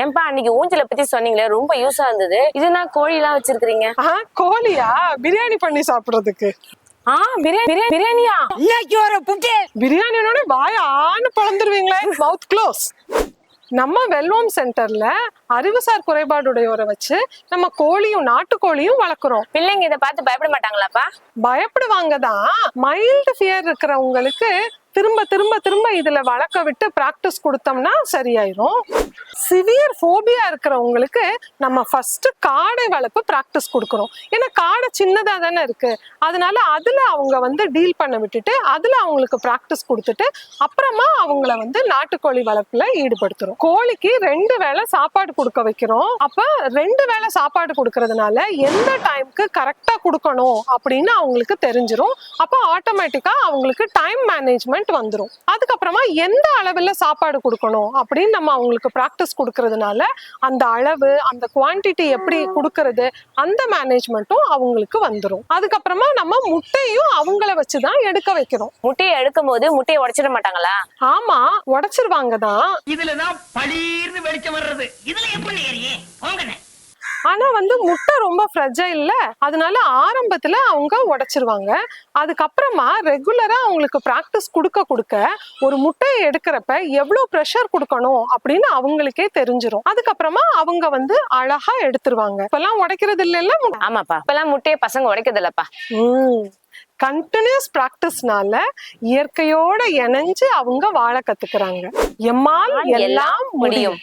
ஏன்பா அன்னைக்கு ஊஞ்சலை பத்தி சொன்னீங்களே, ரொம்ப யூஸா இருந்தது. இதுனா கோழி எல்லாம் வச்சிருக்கீங்க? கோழியா? பிரியாணி பண்ணி சாப்பிடுறதுக்கு. பிரியாணியா? பிரியாணியோட வாய ஆன்னு பழந்துருவீங்களே. மவுத் க்ளோஸ். நம்ம வெல்வாம் சென்டர்ல அறிவுசார் குறைபாடுடையோரை வச்சு நம்ம கோழியும் நாட்டுக்கோழியும் வளர்க்குறோம். பிள்ளைங்க இதை பார்த்து பயப்பட மாட்டாங்களாப்பா? பயப்படுவாங்க தான். மைல்டு ஃபியர் இருக்கிறவங்களுக்கு திரும்ப திரும்ப திரும்ப இதுல வளர்க்க விட்டு பிராக்டிஸ் கொடுத்தோம்னா சரியாயிரும். சிவியர் ஃபோபியா இருக்கிறவங்களுக்கு நம்ம ஃபர்ஸ்ட் காடை வளர்ப்பு பிராக்டிஸ் கொடுக்குறோம். ஏன்னா காடை சின்னதா தானே இருக்கு, அதனால அதுல அவங்க டீல் பண்ண விட்டுட்டு அதுல அவங்களுக்கு பிராக்டிஸ் கொடுத்துட்டு அப்புறமா அவங்கள நாட்டுக்கோழி வளர்ப்புல ஈடுபடுத்துறோம். கோழிக்கு 2 வேளை சாப்பாடு கொடுக்க வைக்கிறோம். அப்ப 2 வேளை சாப்பாடு கொடுக்கறதுனால எந்த டைம்க்கு கரெக்டா கொடுக்கணும் அப்படின்னு அவங்களுக்கு தெரிஞ்சிரும். அப்ப ஆட்டோமேட்டிக்கா அவங்களுக்கு டைம் மேனேஜ்மெண்ட் வந்துரும். அதுக்கப்புறமா எந்த அளவுல சாப்பாடு கொடுக்கணும் அப்படின்னு நம்ம அவங்களுக்கு பிராக்டிஸ் கொடுக்கறதுனால அந்த அளவு, அந்த குவான்டிட்டி எப்படி கொடுக்கறது, அந்த மேனேஜ்மெண்ட்டும் அவங்களுக்கு வந்துரும். அதுக்கப்புறமா நம்ம முட்டையும் அவங்கள வச்சுதான் எடுக்க வைக்கிறோம். முட்டையை எடுக்கும் போது முட்டையை உடைச்சிட மாட்டாங்களா? ஆமா, உடைச்சிருவாங்க தான். இதுலதான் பளீர்னு வெளிச்சம் வர்றது. இதுல எப்படி ஏறியே போங்கண்ணே. ஆனா முட்டை ரொம்ப ஃப்ரெஜைல்ல, அதனால ஆரம்பத்துல அவங்க உடைச்சிருவாங்க. அதுக்கப்புறமா ரெகுலரா அவங்களுக்கு பிராக்டிஸ் கொடுக்க கொடுக்க ஒரு முட்டையை எடுக்கிறப்ப எவ்வளவு ப்ரெஷர் கொடுக்கணும் அப்படின்னு அவங்களுக்கே தெரிஞ்சிரும். அதுக்கப்புறமா அவங்க அழகா எடுத்துருவாங்க. இப்பெல்லாம் உடைக்கிறது இல்ல. ஆமாப்பா, இப்பெல்லாம் முட்டையை பசங்க உடைக்கிறது இல்லப்பா. கண்டினியூஸ் பிராக்டிஸ்னால இயற்கையோட இணைஞ்சு அவங்க வாழ கத்துக்கிறாங்க. எம்மால் எல்லாம் முடியும்.